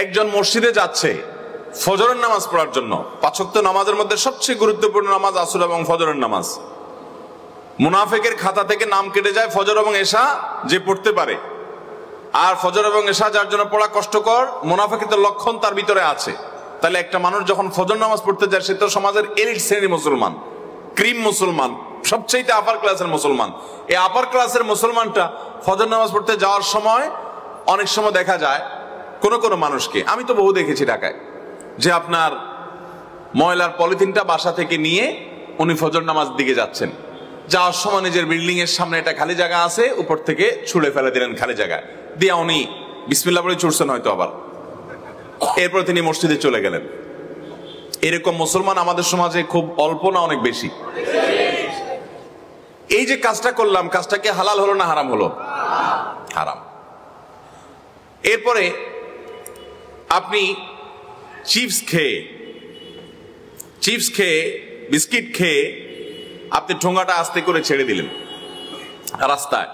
একজন মসজিদে যাচ্ছে ফজরের নামাজ পড়ার জন্য। 5 ওয়াক্ত নামাজের মধ্যে সবচেয়ে গুরুত্বপূর্ণ নামাজ আসর এবং ফজরের নামাজ। মুনাফিকের খাতা থেকে নাম কেটে যায় ফজর এবং এশা যে পড়তে পারে, আর ফজর এবং এশা যার জন্য পড়া কষ্টকর, মুনাফিকের লক্ষণ তার ভিতরে আছে। তাহলে একটা মানুষ যখন ফজর নামাজ পড়তে যায় সে তো সমাজের এলিট শ্রেণীর মুসলমান, ক্রিম মুসলমান, সবচেয়ে আপার ক্লাসের মুসলমান। এই আপার ক্লাসের মুসলমানটা ফজর নামাজ পড়তে যাওয়ার সময় অনেক সময় দেখা যায় কোনো মানুষকে, আমি তো বহু দেখেছি ঢাকায়, যে আপনার ময়লার পলিথিনটা বাসা থেকে নিয়ে উনি ফজর নামাজ দিকে যাচ্ছেন, যাওয়ার সময় নিজের বিল্ডিং এর সামনে একটা খালি জায়গা আছে, উপর থেকে ছুঁড়ে ফেলে দিলেন খালি জায়গায় দিয়ে, উনি বিসমিল্লাহ বলে ছুটছেন হয়তো আবার, এরপর তিনি মসজিদে চলে গেলেন। এরকম মুসলমান আমাদের সমাজে খুব অল্প না অনেক বেশি? এই যে কাজটা করলাম, কাজটা কি হালাল হলো না হারাম হলো? হারাম। এরপরে আপনি চিপস খেয়ে বিস্কিট খেয়ে আপনি ঠোঙাটা আস্তে করে ছেড়ে দিলেন রাস্তায়,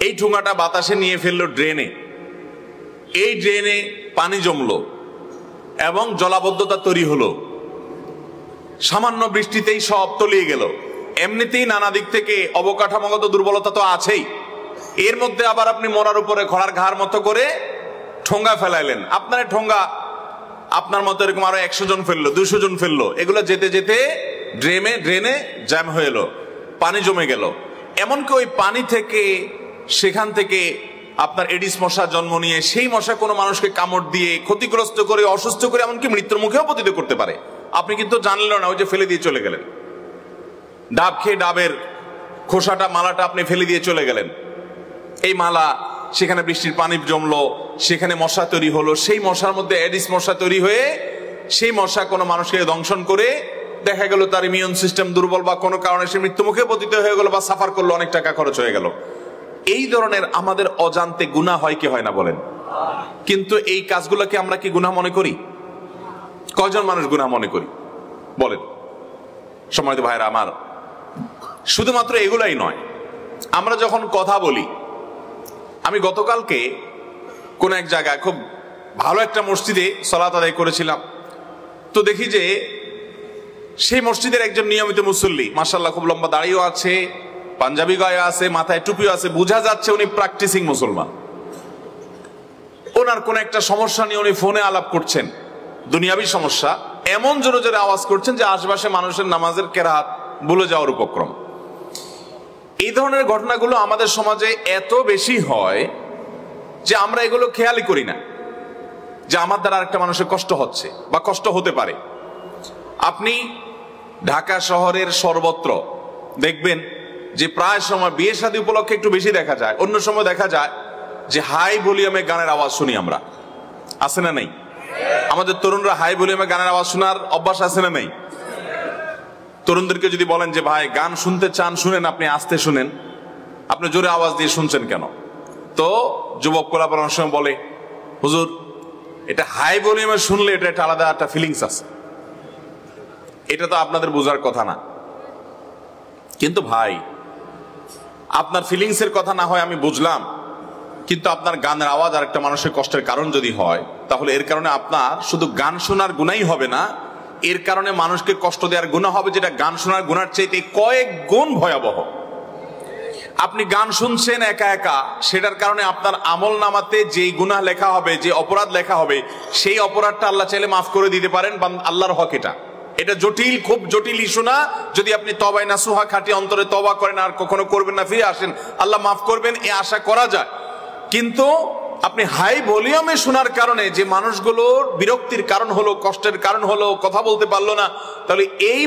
এই ঠোঙাটা বাতাসে নিয়ে ফেললো ড্রেনে, এই ড্রেনে পানি জমলো এবং জলাবদ্ধতা তৈরি হলো, সামান্য বৃষ্টিতেই সব তলিয়ে গেল। এমনিতেই নানা দিক থেকে অবকাঠামোগত দুর্বলতা তো আছেই, এর মধ্যে আবার আপনি মরার উপরে ঘোড়ার ঘাড় মতো করে ঠোঙ্গা ফেলাইলেন। আপনার ঠোঙ্গা আপনার মতো এরকম আরো 100 জন ফেললো, 200 জন ফেললো, এগুলো যেতে যেতে ড্রেনে জ্যাম হয়ে এলো, পানি জমে গেল। এমনকি ওই পানি থেকে, সেখান থেকে আপনার এডিস মশা জন্ম নিয়ে, সেই মশা কোনো মানুষকে কামড় দিয়ে ক্ষতিগ্রস্ত করে, অসুস্থ করে, এমনকি মৃত্যুর মুখেও পতিত করতে পারে। আপনি কিন্তু জানলেন না, ওই যে ফেলে দিয়ে চলে গেলেন। ডাব খেয়ে ডাবের খোসাটা, মালাটা আপনি ফেলে দিয়ে চলে গেলেন। এই মালা, সেখানে বৃষ্টির পানি জমলো, সেখানে মশা তৈরি হলো, সেই মশার মধ্যে এডিস মশা তৈরি হয়ে সেই মশা কোনো মানুষকে দংশন করে দেখা গেল তার ইমিউন সিস্টেম দুর্বল বা কোনো কারণে সে মৃত্যু মুখে পতিত হয়ে গেল বা সাফার করলো, অনেক টাকা খরচ হয়ে গেল। এই ধরনের আমাদের অজান্তে গুনাহ হয় কি হয় না বলেন? কিন্তু এই কাজগুলোকে আমরা কি গুনাহ মনে করি? কয়জন মানুষ গুনাহ মনে করি বলেন? সম্মানিত ভাইরা আমার, শুধুমাত্র এগুলাই নয়, আমরা যখন কথা বলি, আমি গতকালকে কোন এক জায়গায় খুব ভালো একটা মসজিদে সালাত আদায় করেছিলাম, তো দেখি যে সেই মসজিদের একজন নিয়মিত মুসল্লি, মাশাআল্লাহ খুব লম্বা দাড়িও আছে, পাঞ্জাবি গায়ে আছে, মাথায় টুপিও আছে, বোঝা যাচ্ছে উনি প্র্যাকটিসিং মুসলমান। ওনার কোন একটা সমস্যা নিয়ে উনি ফোনে আলাপ করছেন, দুনিয়াবী সমস্যা, এমন জোরে জোরে আওয়াজ করছেন যে আশেপাশে মানুষের নামাজের কেরাত ভুলে যাওয়ার উপক্রম। এই ধরনের ঘটনাগুলো আমাদের সমাজে এত বেশি হয় যে আমরা এগুলো খেয়ালই করি না যে আমার দ্বারা আরেকটা মানুষের কষ্ট হচ্ছে বা কষ্ট হতে পারে। আপনি ঢাকা শহরের সর্বত্র দেখবেন যে প্রায় সময় বিয়ে শাদী উপলক্ষে একটু বেশি দেখা যায়, অন্য সময় দেখা যায় যে হাই ভলিউমে গানের আওয়াজ শুনি আমরা, আছে না নেই? আমাদের তরুণরা হাই ভলিউমে গানের আওয়াজ শোনার অভ্যাস আছে না নেই? তরুণদেরকে যদি বলেন যে ভাই গান শুনতে চান শুনেন, আপনি আস্তে শুনেন, আপনি জোরে আওয়াজ দিয়ে শুনছেন কেন? তো যুবক কোলাপর অনেক সময় বলে, হুজুর এটা হাই ভলিউমে শুনলে এটা একটা আলাদা একটা ফিলিংস আছে। এটা তো আপনাদের বোঝার কথা না। কিন্তু ভাই, আপনার ফিলিংসের কথা না হয় আমি বুঝলাম, কিন্তু আপনার গানের আওয়াজ আর একটা মানুষের কষ্টের কারণ যদি হয়, তাহলে এর কারণে আপনার শুধু গান শোনার গুনাই হবে না, এর কারণে মানুষকে কষ্ট দেওয়ার গুনাহ হবে, যেটা গান শোনার গুনার চাইতে কয়েক গুণ ভয়াবহ। আপনি গান শুনছেন একা একা, সেটার কারণে আপনার আমল নামাতে যেই গুনাহ লেখা হবে, যে অপরাধ লেখা হবে, সেই অপরাধটা আল্লাহ চাইলে মাফ করে দিতে পারেন। আল্লাহর হক এটা জটিল, খুব জটিল ইস্যু না। যদি আপনি তওবায়ে নাসুহা খাঁটি অন্তরে তওবা করেন, আর কখনো করবেন না, ফিরে আসেন, আল্লাহ মাফ করবেন, এ আশা করা যায়। কিন্তু আপনি হাই ভলিউমে শোনার কারণে যে মানুষগুলোর বিরক্তির কারণ হলো, কষ্টের কারণ হলো, কথা বলতে পারলো না, তাহলে এই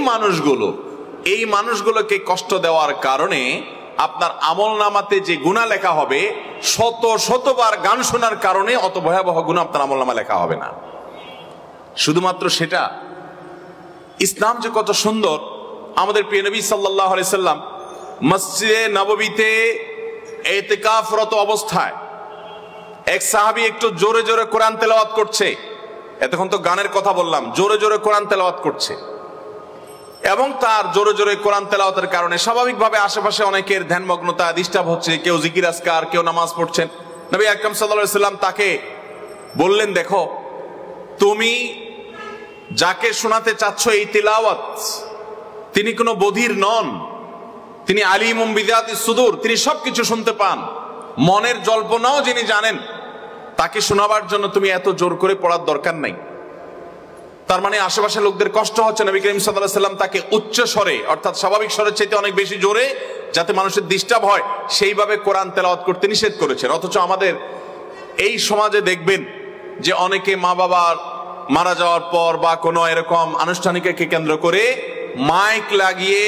মানুষগুলোকে কষ্ট দেওয়ার কারণে আপনার আমল নামাতে যে গুনাহ লেখা হবে, শতবার গান শোনার কারণে অত ভয়াবহ গুনাহ আপনার আমল নামা লেখা হবে না। শুধুমাত্র সেটা, ইসলাম যে কত সুন্দর। আমাদের প্রিয় নবী সাল্লাল্লাহু আলাইহি সাল্লাম মসজিদে নববীতে ইতিকাফরত অবস্থায় এক সাহাবী একটু জোরে জোরে কোরআন তেলাওয়াত করছে। এতক্ষণ তো গানের কথা বললাম, জোরে জোরে কোরআন তেলাওয়াত করছে, এবং তার জোরে জোরে কোরআন তেলাওয়াতের কারণে স্বাভাবিকভাবে আশেপাশে অনেকের ধ্যানমগ্নতা ডিস্টার্ব হচ্ছে, কেউ জিকির আজকার, কেউ নামাজ পড়ছেন। নবী আকরাম সাল্লাল্লাহু আলাইহি সাল্লাম তাকে বললেন, দেখো তুমি যাকে শোনাতে চাচ্ছ এই তিলাওয়াত, তিনি কোনো বধির নন, তিনি আলিমুম বিযাতিস সুদূর, তিনি সবকিছু শুনতে পান, মনের জল্পনাও যিনি জানেন, তাকে শোনাবার জন্য তুমি এত জোর করে পড়ার দরকার নাই। তার মানে আশেপাশে লোকদের কষ্ট হচ্ছে, নবী করিম সাল্লাল্লাহু আলাইহি ওয়াসাল্লাম তাকে উচ্চ স্বরে অর্থাৎ স্বাভাবিক স্বরের চাইতে অনেক বেশি জোরে, যাতে মানুষের ডিস্টার্ব হয়, সেইভাবে কোরআন তেলাওয়াত করতে নিষেধ করেছেন। অথচ আমাদের এই সমাজে দেখবেন যে অনেকে মা বাবার মারা যাওয়ার পর বা কোনো এরকম আনুষ্ঠানিককে কেন্দ্র করে মাইক লাগিয়ে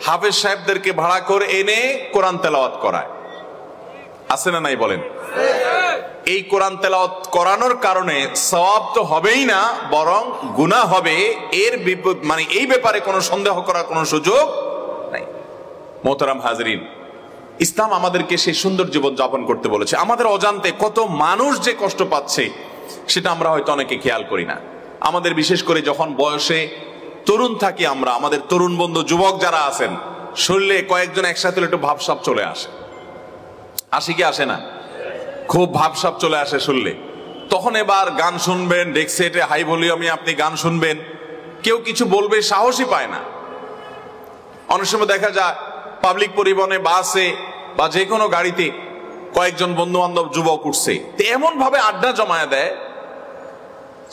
হাফেজ সাহেবদেরকে ভাড়া করে এনে কোরআন তেলাওয়াত করায়। আছে না নাই বলেন? এই কোরআন তেলাওয়াত করানোর কারণে সওয়াব তো হবেই না, বরং গুনাহ হবে। এর মানে এই ব্যাপারে কোনো সন্দেহ করার কোনো সুযোগ নাই। মোহতারাম হাজরিন, ইসলাম আমাদেরকে সেই সুন্দর জীবন যাপন করতে বলেছে। আমাদের অজান্তে কত মানুষ যে কষ্ট পাচ্ছে সেটা আমরা হয়তো অনেকে খেয়াল করি না। আমাদের বিশেষ করে যখন বয়সে তরুণ থাকি আমরা, আমাদের তরুণ বন্ধু যুবক যারা আছেন, শরীরে কয়েকজন একসাথে একটু ভাবসাব চলে আসে, আসে কি আসে না? খুব ভাবসাব চলে আসে শুনলে। তখন এবার গান শুনবেন, ডেক সেটে হাই ভলিউমে আপনি গান শুনবেন, কেউ কিছু বলবে সাহসই পায় না। অনেক সময় দেখা যায় পাবলিক পরিবহনে, বাসে বা যে কোনো গাড়িতে কয়েকজন বন্ধু বান্ধব যুবক উঠছে, এমন ভাবে আড্ডা জমায়া দেয়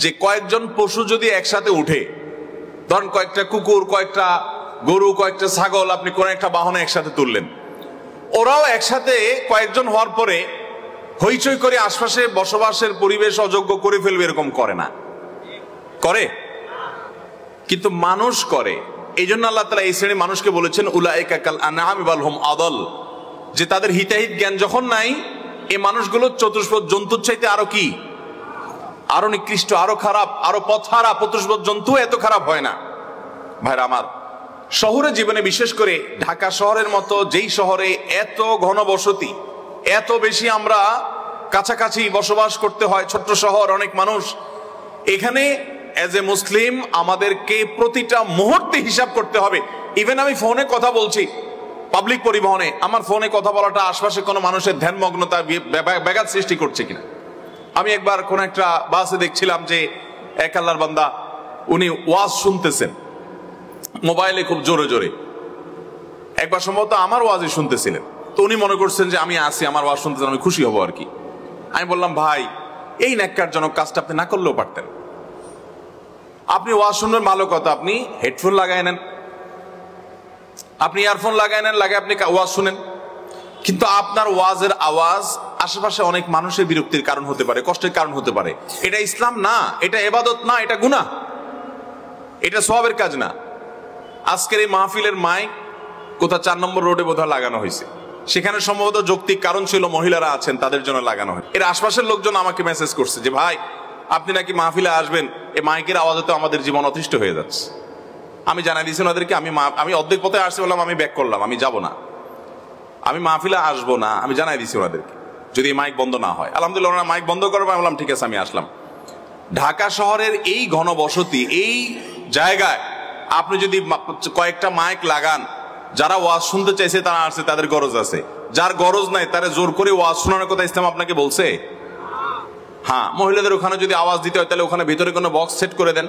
যে কয়েকজন পশু যদি একসাথে উঠে, ধরেন কয়েকটা কুকুর, কয়েকটা গরু, কয়েকটা ছাগল আপনি কোন একটা বাহনে একসাথে তুললেন, ওরাও একসাথে কয়েকজন হওয়ার পরে হইচই করে আশপাশে বসবাসের পরিবেশ অযোগ্য করে ফেলবে, এরকম করে না? করে? কিন্তু মানুষ করে। এই জন্য আল্লাহ তাআলা এই শ্রেণীর মানুষকে বলেছেন উলাইকা কাল আনআমি বাল হুম আদাল, যে তাদের হিতাহিত জ্ঞান যখন নাই, এই মানুষগুলো চতুষ্পদ জন্তুর চাইতে আরো কি, আরো নিকৃষ্ট, আরো খারাপ, আরো পথহারা। চতুষ্পদ জন্তু এত খারাপ হয় না। ভাইরা আমার, শহরে জীবনে বিশেষ করে ঢাকা শহরের মতো যেই শহরে এত ঘনবসতি, এত বেশি আমরা কাছাকাছি বসবাস করতে হয়, ছোট্ট শহর, অনেক মানুষ, এখানে এজ এ মুসলিম আমাদেরকে প্রতিটা মুহূর্তে হিসাব করতে হবে। ইভেন আমি ফোনে কথা বলছি পাবলিক পরিবহনে, আমার ফোনে কথা বলাটা আশপাশে কোনো মানুষের ধ্যানমগ্নতা ব্যাঘাত সৃষ্টি করছে কিনা। আমি একবার কোন একটা বাসে দেখছিলাম যে এক আল্লাহর বান্দা, উনি ওয়াজ শুনতেছেন মোবাইলে খুব জোরে জোরে, একবার সম্ভবত আমার ওয়াজই শুনতেছিলেন। তো উনি মনে করছেন যে আমি আসি, আমার ওয়াজ শুনতেছেন, আমি খুশি হব আর কি। আমি বললাম, ভাই এই ন্যাক্কারজনক কাজটা আপনি না করলেও পারতেন। আপনি ওয়াজ শুনবেন ভালো কথা, আপনি হেডফোন লাগাই নেন, আপনি ইয়ারফোন লাগাই নেন, লাগে আপনি ওয়াজ শুনেন। কিন্তু আপনার ওয়াজের আওয়াজ আশেপাশে অনেক মানুষের বিরক্তির কারণ হতে পারে, কষ্টের কারণ হতে পারে। এটা ইসলাম না, এটা ইবাদত না, এটা গুনাহ, এটা সওয়াবের কাজ না। আজকের এই মাহফিলের মাইক কোথা 4 নম্বর রোডে বোধহয় লাগানো হয়েছে, সেখানে সম্ভবত যৌক্তিক কারণ ছিল, মহিলারা আছেন তাদের জন্য লাগানো হয়। এর আশপাশের লোকজন আমাকে মেসেজ করছে যে ভাই আপনি নাকি মাহফিলে আসবেন, এই মাইকের আওয়াজে তো আমাদের জীবন অতিষ্ঠ হয়ে যাচ্ছে। আমি জানাই দিয়েছি ওনাদেরকে, আমি অর্ধেক পথে আসছি, বললাম আমি ব্যাক করলাম, আমি যাব না, আমি মাহফিলে আসবো না, আমি জানাই দিয়েছি ওনাদেরকে, যদি মাইক বন্ধ না হয়। আলহামদুলিল্লাহ ওনারা মাইক বন্ধ করবে, আমি বললাম ঠিক আছে, আমি আসলাম। ঢাকা শহরের এই ঘনবসতি, এই জায়গায় আপনি যদি কয়েকটা মাইক লাগান, যারা ওয়াজ শুনতে চাইছে তারা আসছে, তাদের গরজ আছে, যার গরজ নাই তারা জোর করে ওয়াজ শোনানোর কথা ইসলাম আপনাকে বলছে? হ্যাঁ, মহিলাদের ওখানে যদি আওয়াজ দিতে হয় তাহলে ওখানে ভিতরে কোনো বক্স সেট করে দেন,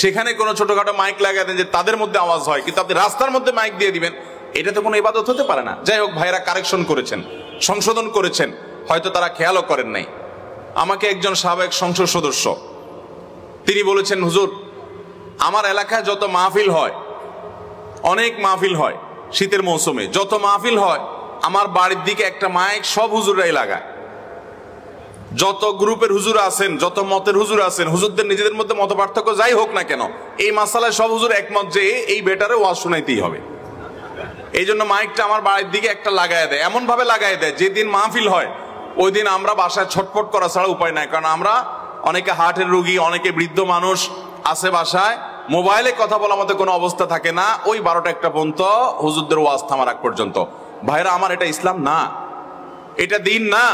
সেখানে কোনো ছোটখাটো মাইক লাগাই দেন যে তাদের মধ্যে আওয়াজ হয়, কিন্তু আপনি রাস্তার মধ্যে মাইক দিয়ে দিবেন, এটা তো কোনো ইবাদত হতে পারে না। যাই হোক, ভাইরা কারেকশন করেছেন, সংশোধন করেছেন, হয়তো তারা খেয়ালও করেন নাই। আমাকে একজন সাবেক সংসদ সদস্য তিনি বলেছেন, হুজুর আমার এলাকায় যত মাহফিল হয়, অনেক মাহফিল হয় শীতের মৌসুমে, যত মাহফিল হয় আমার বাড়ির দিকে একটা মাইক সব হুজুররাই লাগায়। যত গ্রুপের হুজুর আছেন, যত মতের হুজুর আছেন, হুজুরদের নিজেদের মধ্যে মত পার্থক্য যাই হোক না কেন, এই মাসালায় সব হুজুর একমত যে এই বেটারে ওয়াজ শোনাইতেই হবে। এই জন্য মাইকটা আমার বাড়ির দিকে একটা লাগায় দেয়, এমন ভাবে লাগায় দেয় যেদিন মাহফিল হয় ওই দিন আমরা বাসায় ছটফট করা ছাড়া উপায় নাই। কারণ আমরা অনেকে হার্টের রোগী, অনেকে বৃদ্ধ মানুষ আছে বাসায়, মোবাইলে কথা বলার মতো কোনো অবস্থা থাকে না ওই 12টা-1টা পর্যন্ত, হুজুরদের ওয়াজ থামার আগ পর্যন্ত। ভাইরা আমার, এটা ইসলাম না, এটা দিন না।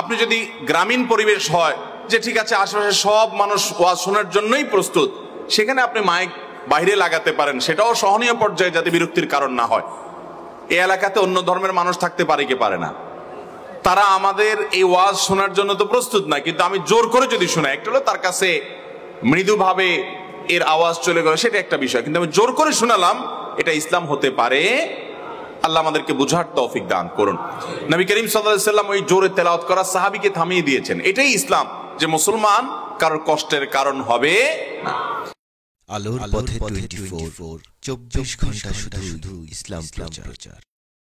আপনি যদি গ্রামীণ পরিবেশ হয় যে ঠিক আছে আশেপাশে সব মানুষ ওয়াজ শোনার জন্যই প্রস্তুত, সেখানে আপনি মাইক বাইরে লাগাতে পারেন, সেটাও সহনীয় পর্যায়ে, যাতে বিরক্তির কারণ না হয়। এই এলাকাতে অন্য ধর্মের মানুষ থাকতে পারে কি পারে না? তারা আমাদের এই ওয়াজ শোনার জন্য তো প্রস্তুত না, কিন্তু আমি জোর করে যদি শোনাই, একটা হলো তার কাছে মৃদুভাবে এর আওয়াজ চলে গেল, সেটা একটা বিষয়, কিন্তু আমি জোর করে শোনালাম, এটা ইসলাম হতে পারে। আল্লাহ আমাদেরকে বুঝার তৌফিক দান করুন। নবী করিম সাল্লাল্লাহু আলাইহি ওয়াসাল্লাম ওই জোরে তেলাওয়াত করা সাহাবীকে থামিয়ে দিয়েছেন। এটাই ইসলাম, যে মুসলমান কারোর কষ্টের কারণ হবে না। আলোর পথে 24 24 ঘন্টা শুধু ইসলাম প্রচার।